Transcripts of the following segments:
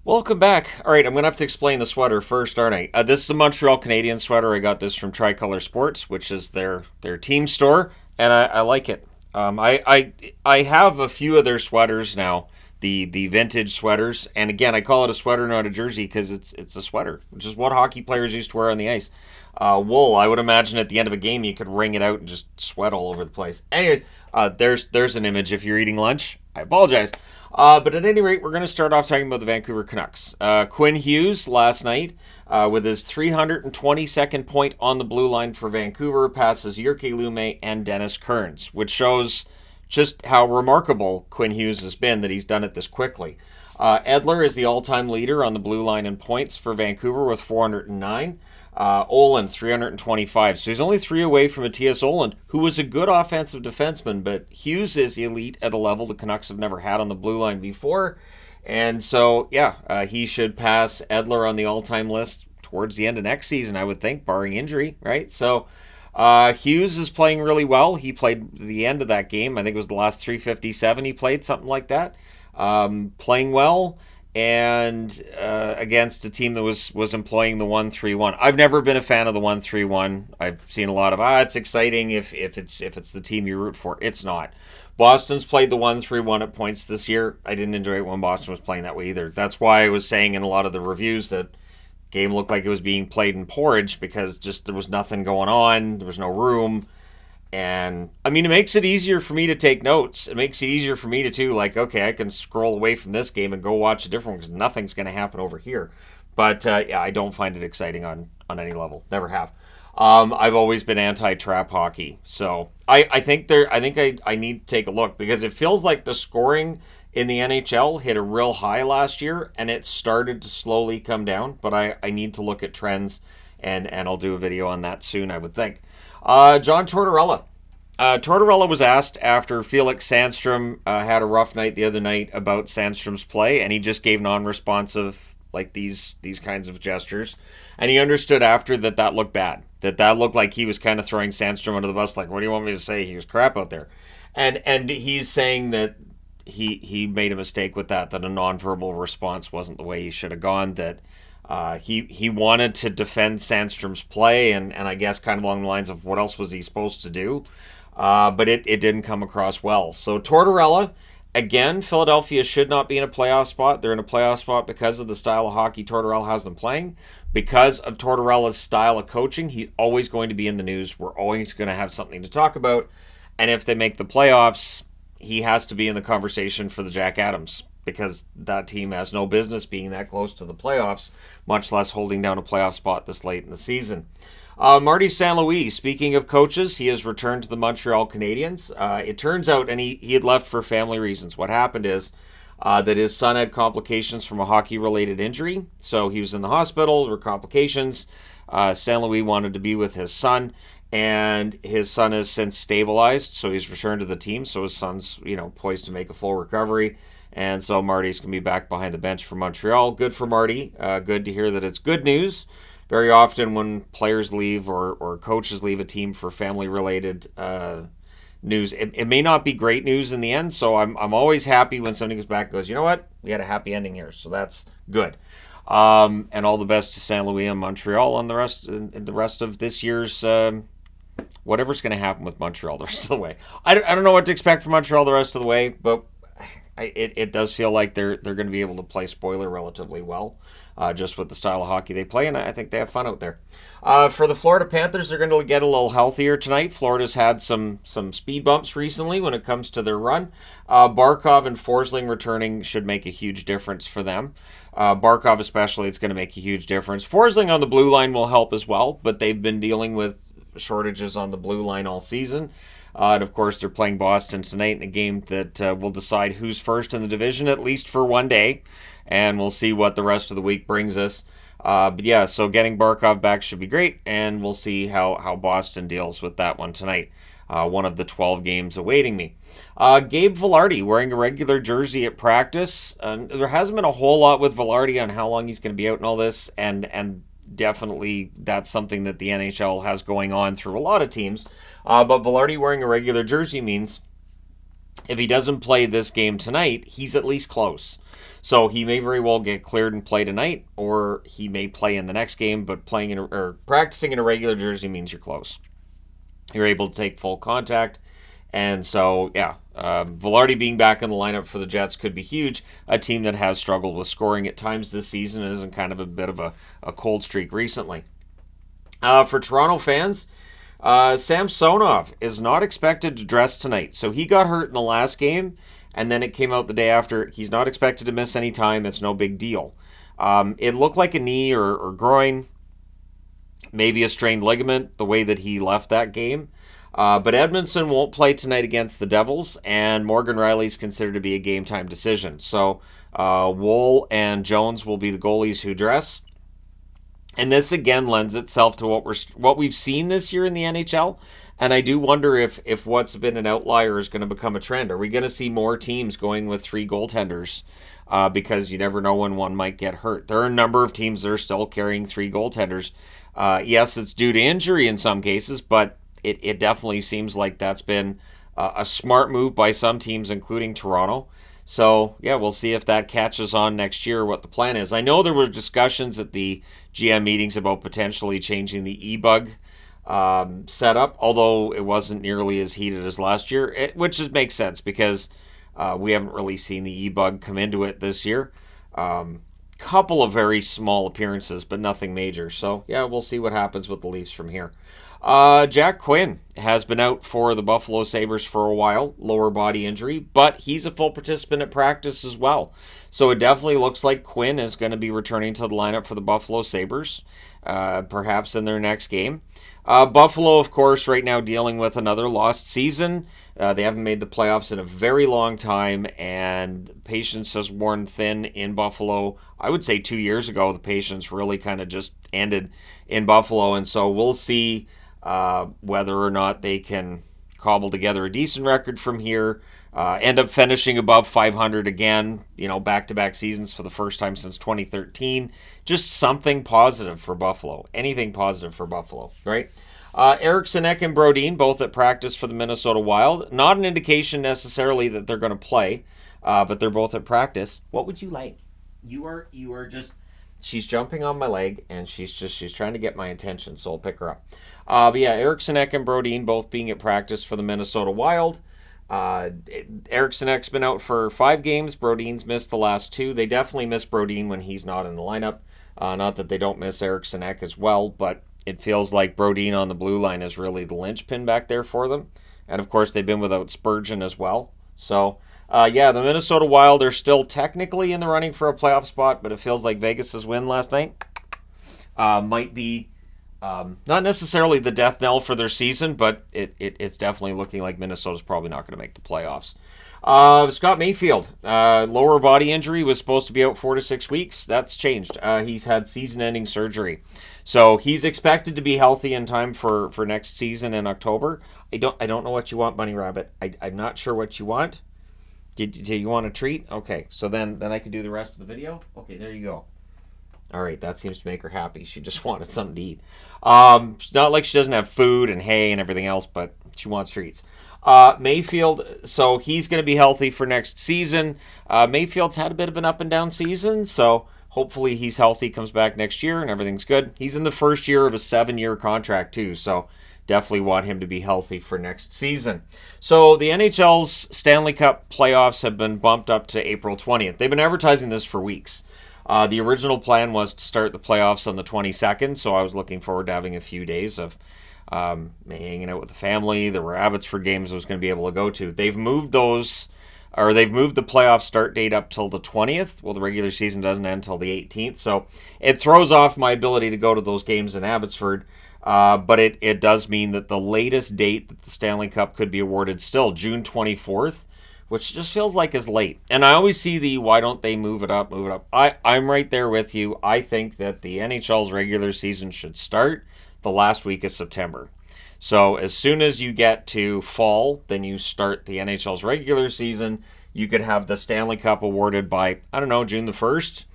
Welcome back. All right, I'm going to have to explain the sweater first, aren't I? This is a Montreal Canadiens sweater. I got this from Tricolor Sports, which is their team store, and I like it. I have a few of their sweaters now, the vintage sweaters, and again, I call it a sweater, not a jersey, because it's a sweater, which is what hockey players used to wear on the ice. Wool, I would imagine at the end of a game you could wring it out and just sweat all over the place. Anyways, there's an image if you're eating lunch. I apologize. But at any rate, we're going to start off talking about the Vancouver Canucks. Quinn Hughes last night, with his 322nd point on the blue line for Vancouver, passes Jyrki Lumme and Dennis Kearns, which shows just how remarkable Quinn Hughes has been that he's done it this quickly. Edler is the all-time leader on the blue line in points for Vancouver with 409. Oland, 325. So he's only three away from Matthias Oland, who was a good offensive defenseman, but Hughes is elite at a level the Canucks have never had on the blue line before. And so, he should pass Edler on the all-time list towards the end of next season, I would think, barring injury, right? So Hughes is playing really well. He played the end of that game. I think it was the last 357 he played, something like that. Playing well. And against a team that was employing the 1-3-1. I've never been a fan of the 1-3-1. I've seen a lot of it's exciting if it's the team you root for. It's not. Boston's played the 1-3-1 at points this year. I didn't enjoy it when Boston was playing that way either. That's why I was saying in a lot of the reviews that game looked like it was being played in porridge because just there was nothing going on. There was no room. And, I mean, it makes it easier for me to take notes. It makes it easier for me to, too, like, okay, I can scroll away from this game and go watch a different one because nothing's going to happen over here. But, I don't find it exciting on any level. Never have. I've always been anti-trap hockey. So, I think I need to take a look because it feels like the scoring in the NHL hit a real high last year and it started to slowly come down. But I need to look at trends and I'll do a video on that soon, I would think. John Tortorella. Tortorella was asked after Felix Sandstrom had a rough night the other night about Sandstrom's play, and he just gave non-responsive, like these kinds of gestures. And he understood after that looked bad. That looked like he was kind of throwing Sandstrom under the bus, like, what do you want me to say? He was crap out there. And he's saying that he made a mistake with that a nonverbal response wasn't the way he should have gone, that he wanted to defend Sandstrom's play, and I guess kind of along the lines of what else was he supposed to do, but it didn't come across well. So Tortorella, again, Philadelphia should not be in a playoff spot. They're in a playoff spot because of the style of hockey Tortorella has them playing. Because of Tortorella's style of coaching, he's always going to be in the news. We're always going to have something to talk about, and if they make the playoffs, he has to be in the conversation for the Jack Adams, because that team has no business being that close to the playoffs, much less holding down a playoff spot this late in the season. Marty St. Louis, speaking of coaches, he has returned to the Montreal Canadiens. It turns out, and he had left for family reasons. What happened is that his son had complications from a hockey-related injury, so he was in the hospital. There were complications. St. Louis wanted to be with his son, and his son has since stabilized, so he's returned to the team, so his son's poised to make a full recovery. And so Marty's going to be back behind the bench for Montreal. Good for Marty. Good to hear that it's good news. Very often when players leave or coaches leave a team for family-related news, it may not be great news in the end. So I'm always happy when somebody comes back and goes, you know what? We had a happy ending here. So that's good. And all the best to St. Louis and Montreal on the rest of this year's whatever's going to happen with Montreal the rest of the way. I don't know what to expect from Montreal the rest of the way, but it does feel like they're going to be able to play spoiler relatively well, just with the style of hockey they play, and I think they have fun out there. For the Florida Panthers, they're going to get a little healthier tonight. Florida's had some speed bumps recently when it comes to their run. Barkov and Forsling returning should make a huge difference for them. Barkov especially, it's going to make a huge difference. Forsling on the blue line will help as well, but they've been dealing with shortages on the blue line all season. And of course, they're playing Boston tonight in a game that will decide who's first in the division, at least for one day. And we'll see what the rest of the week brings us. But yeah, so getting Barkov back should be great. And we'll see how Boston deals with that one tonight. One of the 12 games awaiting me. Gabe Vilardi wearing a regular jersey at practice. There hasn't been a whole lot with Vilardi on how long he's going to be out and all this. And definitely that's something that the NHL has going on through a lot of teams. But Vilardi wearing a regular jersey means If he doesn't play this game tonight, he's at least close. So he may very well get cleared and play tonight, or he may play in the next game, but practicing in a regular jersey means you're close. You're able to take full contact. And so, Velarde being back in the lineup for the Jets could be huge. A team that has struggled with scoring at times this season and is in kind of a bit of a cold streak recently. For Toronto fans, Samsonov is not expected to dress tonight. So he got hurt in the last game, and then it came out the day after. He's not expected to miss any time. It's no big deal. It looked like a knee or groin, maybe a strained ligament, the way that he left that game. But Edmondson won't play tonight against the Devils, and Morgan Riley's considered to be a game-time decision. So Woll and Jones will be the goalies who dress. And this, again, lends itself to what we've seen this year in the NHL. And I do wonder if what's been an outlier is going to become a trend. Are we going to see more teams going with 3 goaltenders? Because you never know when one might get hurt. There are a number of teams that are still carrying 3 goaltenders. Yes, it's due to injury in some cases, but it definitely seems like that's been a smart move by some teams, including Toronto. So, we'll see if that catches on next year, what the plan is. I know there were discussions at the GM meetings about potentially changing the e-bug setup, although it wasn't nearly as heated as last year, which makes sense because we haven't really seen the e-bug come into it this year. Couple of very small appearances, but nothing major. So, we'll see what happens with the Leafs from here. Jack Quinn has been out for the Buffalo Sabres for a while, lower body injury, but he's a full participant at practice as well. So it definitely looks like Quinn is going to be returning to the lineup for the Buffalo Sabres, perhaps in their next game. Buffalo, of course, right now dealing with another lost season. They haven't made the playoffs in a very long time, and patience has worn thin in Buffalo. I would say 2 years ago, the patience really kind of just ended in Buffalo, and so we'll see whether or not they can cobble together a decent record from here, end up finishing above 500 again, back-to-back seasons for the first time since 2013. Just something positive for Buffalo. Anything positive for Buffalo, right? Eriksson Ek and Brodin, both at practice for the Minnesota Wild. Not an indication necessarily that they're going to play, but they're both at practice. What would you like? You are just... She's jumping on my leg, and she's trying to get my attention, so I'll pick her up. Eriksson Ek and Brodin both being at practice for the Minnesota Wild. Eriksson Ek's been out for 5 games. Brodin's missed the last 2. They definitely miss Brodin when he's not in the lineup. Not that they don't miss Eriksson Ek as well, but it feels like Brodin on the blue line is really the linchpin back there for them. And, of course, they've been without Spurgeon as well. So... the Minnesota Wild are still technically in the running for a playoff spot, but it feels like Vegas' win last night might be not necessarily the death knell for their season, but it's definitely looking like Minnesota's probably not going to make the playoffs. Scott Mayfield, lower body injury, was supposed to be out 4 to 6 weeks. That's changed. He's had season-ending surgery. So he's expected to be healthy in time for next season in October. I don't know what you want, Bunny Rabbit. I'm not sure what you want. Do you want a treat? Okay, so then I can do the rest of the video? Okay, there you go. All right, that seems to make her happy. She just wanted something to eat. It's not like she doesn't have food and hay and everything else, but she wants treats. Mayfield, so he's going to be healthy for next season. Mayfield's had a bit of an up and down season, so hopefully he's healthy, comes back next year, and everything's good. He's in the first year of a 7-year contract, too, so... definitely want him to be healthy for next season. So the NHL's Stanley Cup playoffs have been bumped up to April 20th. They've been advertising this for weeks. The original plan was to start the playoffs on the 22nd, so I was looking forward to having a few days of hanging out with the family. There were Abbotsford games I was going to be able to go to. They've moved the playoff start date up till the 20th. Well, the regular season doesn't end until the 18th, so it throws off my ability to go to those games in Abbotsford. But it does mean that the latest date that the Stanley Cup could be awarded still June 24th, which just feels like is late. And I always see why don't they move it up. I'm right there with you. I think that the NHL's regular season should start the last week of September. So as soon as you get to fall, then you start the NHL's regular season. You could have the Stanley Cup awarded by, June the 1st.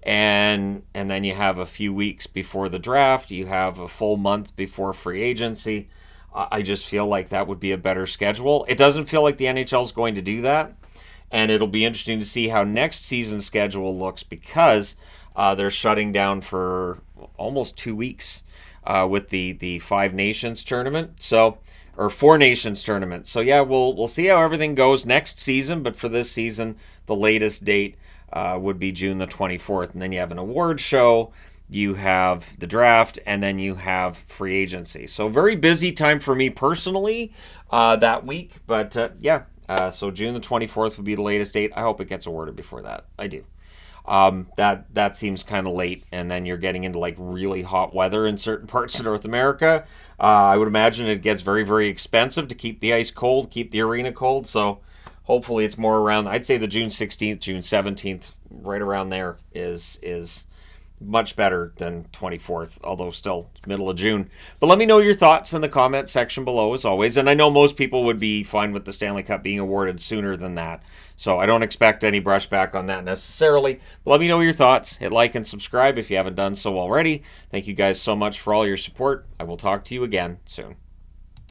And then you have a few weeks before the draft. You have a full month before free agency. I just feel like that would be a better schedule. It doesn't feel like the NHL is going to do that. And it'll be interesting to see how next season's schedule looks, because they're shutting down for almost 2 weeks with the Five Nations tournament. So, or Four Nations tournament. So yeah, we'll see how everything goes next season. But for this season, the latest date would be June the 24th. And then you have an award show, you have the draft, and then you have free agency. So very busy time for me personally that week. But yeah. So June the 24th would be the latest date. I hope it gets awarded before that. I do. That seems kind of late, and then you're getting into like really hot weather in certain parts of North America. I would imagine it gets very, very expensive to keep the ice cold, keep the arena cold. So hopefully it's more around, I'd say the June 16th, June 17th, right around there is much better than 24th, although still it's middle of June. But let me know your thoughts in the comment section below, as always. And I know most people would be fine with the Stanley Cup being awarded sooner than that, so I don't expect any brushback on that necessarily. But let me know your thoughts. Hit like and subscribe if you haven't done so already. Thank you guys so much for all your support. I will talk to you again soon.